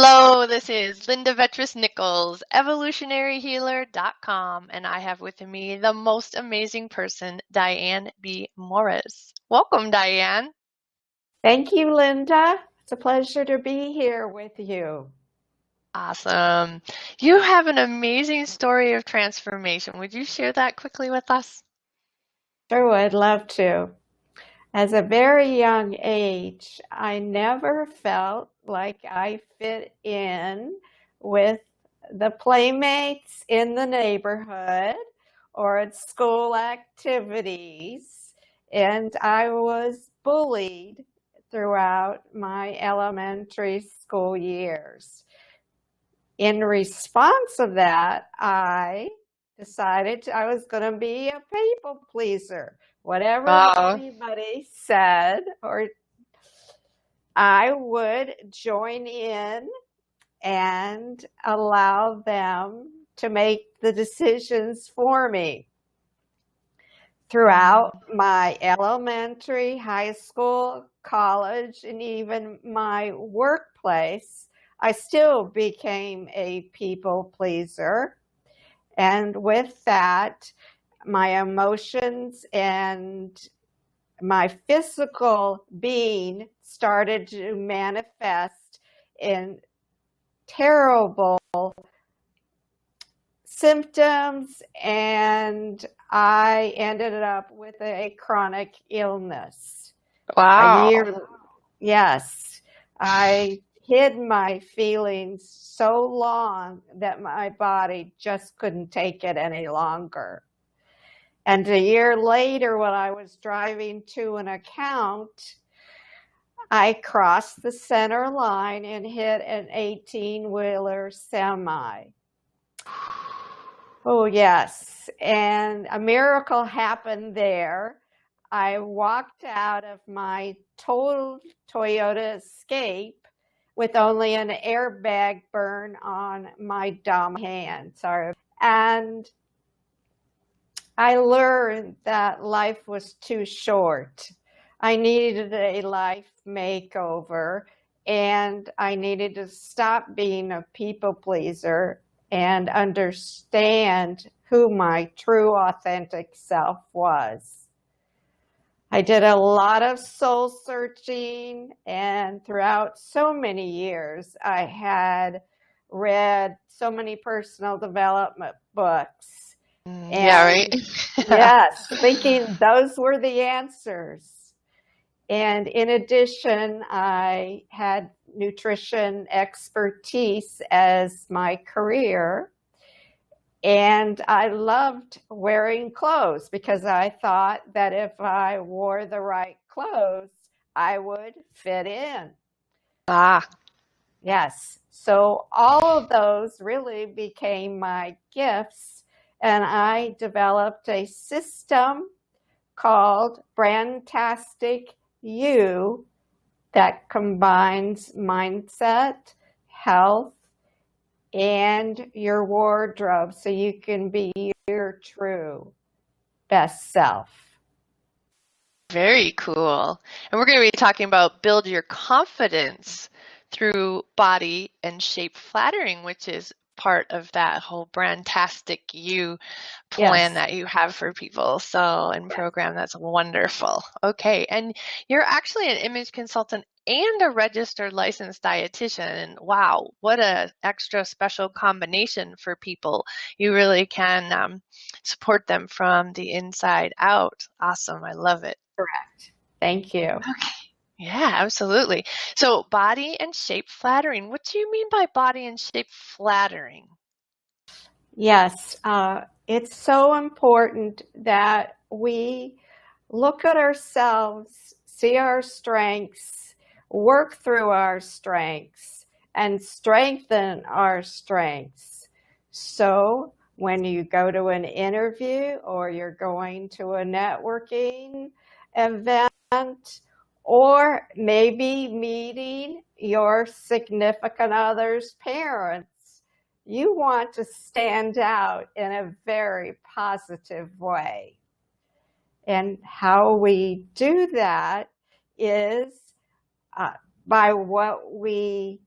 Hello, this is Linda Vetris Nichols, evolutionaryhealer.com, and I have with me the most amazing person, Diane B. Morris. Welcome, Diane. Thank you, Linda. It's a pleasure to be here with you. Awesome. You have an amazing story of transformation. Would you share that quickly with us? Sure, I'd love to. As a very young age, I never felt like I fit in with the playmates in the neighborhood or at school activities, and I was bullied throughout my elementary school years. In response of that, I decided I was going to be a people pleaser. Whatever Wow. anybody said, or I would join in and allow them to make the decisions for me. Throughout my elementary, high school, college, and even my workplace, I still became a people pleaser. And with that, my emotions and my physical being started to manifest in terrible symptoms, and I ended up with a chronic illness. Wow. Yes, I hid my feelings so long that my body just couldn't take it any longer. And a year later, when I was driving to an account, I crossed the center line and hit an 18-wheeler semi. Oh, yes. And a miracle happened there. I walked out of my total Toyota Escape with only an airbag burn on my dumb hand. Sorry. And I learned that life was too short. I needed a life makeover, and I needed to stop being a people pleaser and understand who my true authentic self was. I did a lot of soul searching, and throughout so many years, I had read so many personal development books. Yeah, right. Yes, thinking those were the answers. And in addition, I had nutrition expertise as my career. And I loved wearing clothes because I thought that if I wore the right clothes, I would fit in. Ah, Yes. So all of those really became my gifts. And I developed a system called Brandtastic You that combines mindset, health, and your wardrobe so you can be your true best self. very cool. And we're going to be talking about build your confidence through body and shape flattering, which is part of that whole Brandtastic You plan that you have for people. So, and program, that's wonderful. Okay. And you're actually an image consultant and a registered licensed dietitian. And wow, what a extra special combination for people. You really can support them from the inside out. Awesome. I love it. Correct. Thank you. Okay. Yeah, absolutely. So body and shape flattering. What do you mean by body and shape flattering? Yes, it's so important that we look at ourselves, see our strengths, work through our strengths, and strengthen our strengths. So when you go to an interview or you're going to a networking event, or maybe meeting your significant other's parents, you want to stand out in a very positive way. And how we do that is by what we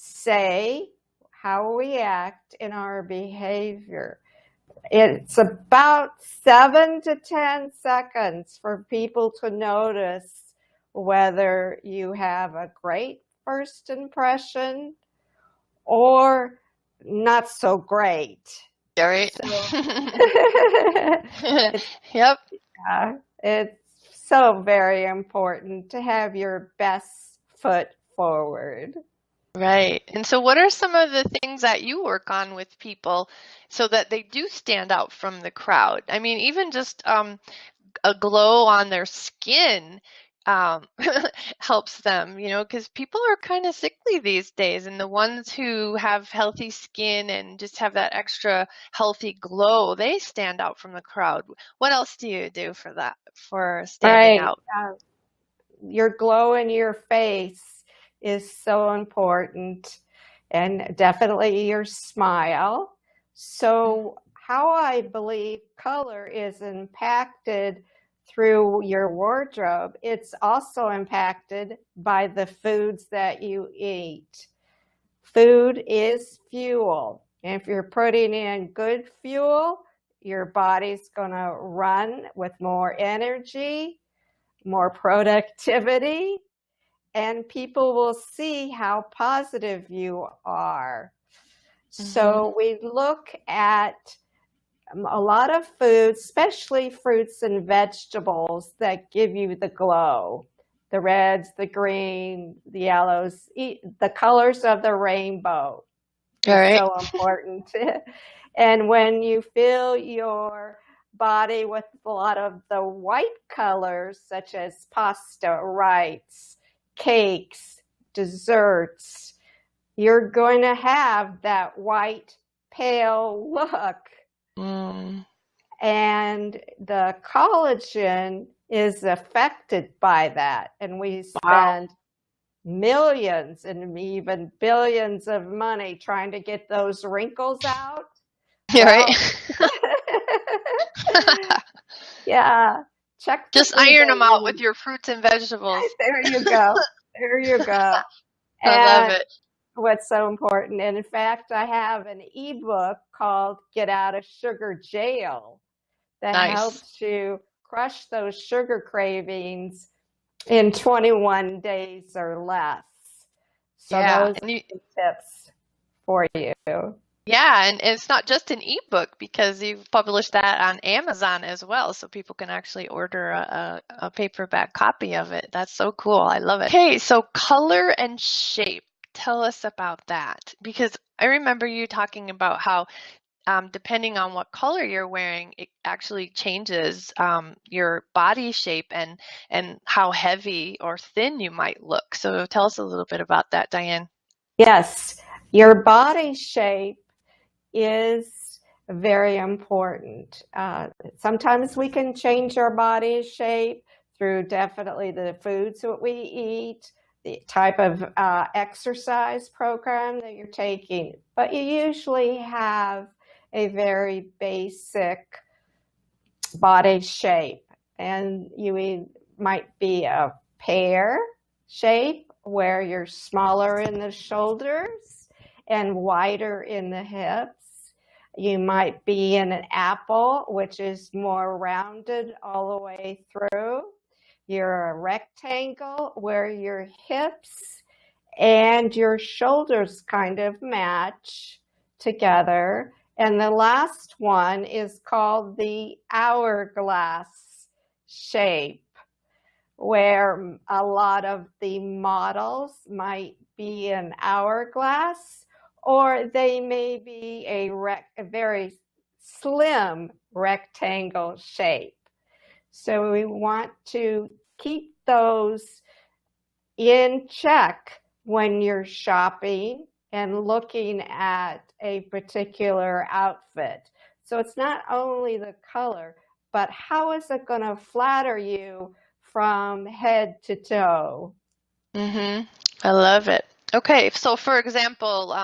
say how we act in our behavior. It's about 7 to 10 seconds for people to notice whether you have a great first impression or not so great. All right. So, Yep. it's so very important to have your best foot forward. Right. And so what are some of the things that you work on with people so that they do stand out from the crowd? I mean, even just a glow on their skin um, helps them, because people are kind of sickly these days. And the ones who have healthy skin and just have that extra healthy glow, they stand out from the crowd. What else do you do for that, for standing Right. out? Your glow in your face is so important, and definitely your smile. So, how I believe color is impacted through your wardrobe, it's also impacted by the foods that you eat. Food is fuel. And if you're putting in good fuel, your body's going to run with more energy, more productivity, and people will see how positive you are. So we look at a lot of foods, especially fruits and vegetables, that give you the glow. The reds, the green, the yellows, the colors of the rainbow All is right. so important. And when you fill your body with a lot of the white colors, such as pasta, rice, cakes, desserts, you're going to have that white, pale look. And the collagen is affected by that. And we spend millions and even billions of money trying to get those wrinkles out. Right. Yeah. Check the Just food iron that them out you with eat. your fruits and vegetables. There you go. There you go. I love And it. what's so important, and in fact, I have an ebook called Get Out of Sugar Jail that Nice. helps you crush those sugar cravings in 21 days or less. So Yeah. those are tips for you. Yeah, and it's not just an ebook because you've published that on Amazon as well, so people can actually order a paperback copy of it. That's so cool. I love it. Okay, so color and shape. Tell us about that, because I remember you talking about how depending on what color you're wearing, it actually changes your body shape and how heavy or thin you might look. So tell us a little bit about that, Diane. Yes, your body shape is very important. Sometimes we can change our body shape through definitely the foods that we eat, the type of exercise program that you're taking, but you usually have a very basic body shape, and you might be a pear shape where you're smaller in the shoulders and wider in the hips. You might be in an apple, which is more rounded all the way through. You're a rectangle where your hips and your shoulders kind of match together. And the last one is called the hourglass shape, where a lot of the models might be an hourglass, or they may be a very slim rectangle shape. So we want to keep those in check when you're shopping and looking at a particular outfit. So it's not only the color, but how is it going to flatter you from head to toe? I love it. Okay, so for example,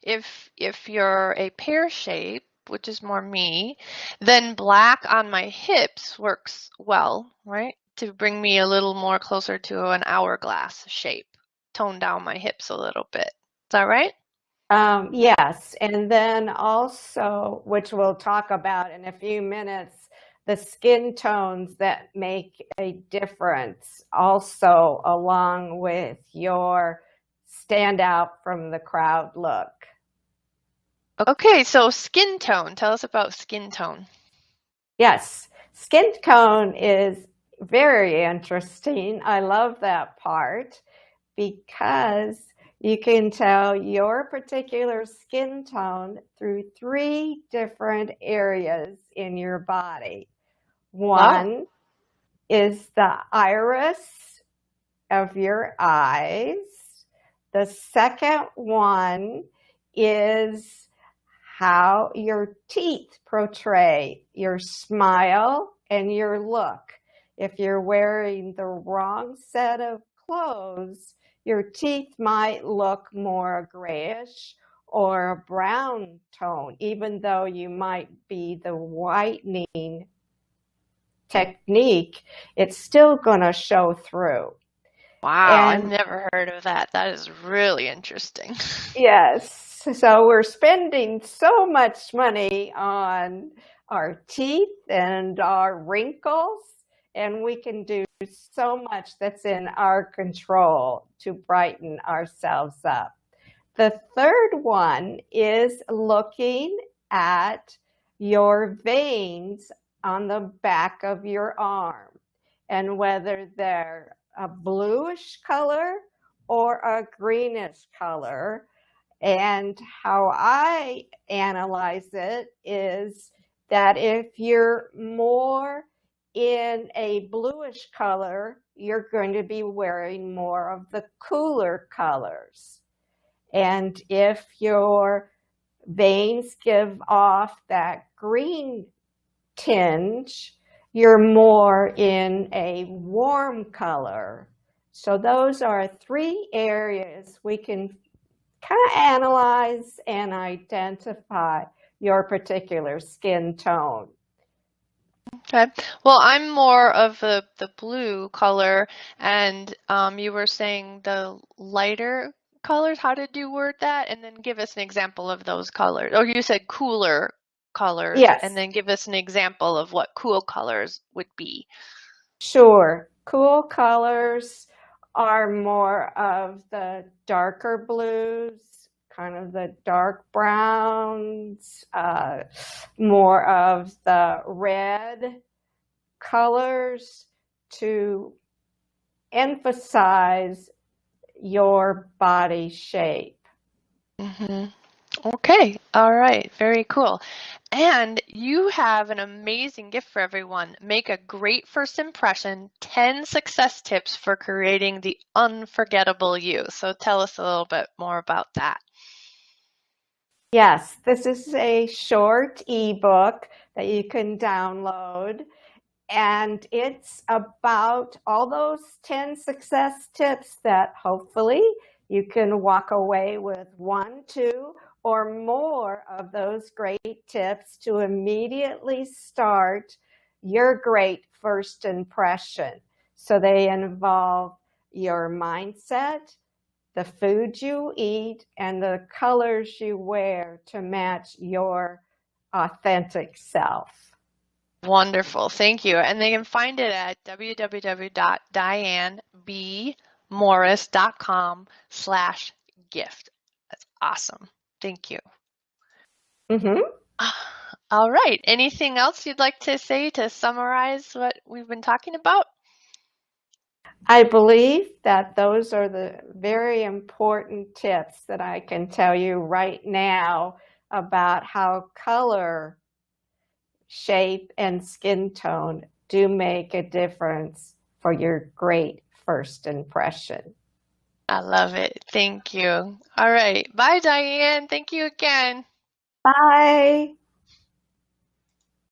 if you're a pear shape, which is more me, then black on my hips works well, right? To bring me a little more closer to an hourglass shape, tone down my hips a little bit. that right? Yes, and then also, which we'll talk about in a few minutes, the skin tones that make a difference also along with your stand out from the crowd look. Okay, so skin tone. Tell us about skin tone. Yes, skin tone is very interesting. I love that part because you can tell your particular skin tone through 3 different areas in your body. Wow. One is the iris of your eyes. The second one is how your teeth portray your smile and your look. If you're wearing the wrong set of clothes, your teeth might look more grayish or a brown tone, even though you might be the whitening technique, it's still going to show through. Wow, I've And never heard of that. That is really interesting. yes, so we're spending so much money on our teeth and our wrinkles, and we can do so much that's in our control to brighten ourselves up. The third one is looking at your veins on the back of your arm and whether they're a bluish color or a greenish color. And how I analyze it is that if you're more in a bluish color, you're going to be wearing more of the cooler colors. And if your veins give off that green tinge, you're more in a warm color. So those are 3 areas we can kind of analyze and identify your particular skin tone. Okay. Well, I'm more of the blue color, and you were saying the lighter colors. How did you word that? And then give us an example of those colors. Or you said cooler colors, and Yes, then give us an example of what cool colors would be. sure. Cool colors are more of the darker blues, kind of the dark browns, more of the red colors to emphasize your body shape. Mm-hmm. Okay. All right. Very cool. And you have an amazing gift for everyone. Make a great first impression, 10 success tips for creating the unforgettable you. So tell us a little bit more about that. Yes, this is a short ebook that you can download, and it's about all those 10 success tips that hopefully you can walk away with 1, 2, or more of those great tips to immediately start your great first impression. So they involve your mindset, the food you eat, and the colors you wear to match your authentic self. Wonderful. Thank you. And they can find it at www.dianebmorris.com/gift. That's awesome. Thank you. Mm-hmm. All right. Anything else you'd like to say to summarize what we've been talking about? I believe that those are the very important tips that I can tell you right now about how color, shape, and skin tone do make a difference for your great first impression. I love it. Thank you. All right. Bye, Diane. Thank you again. Bye.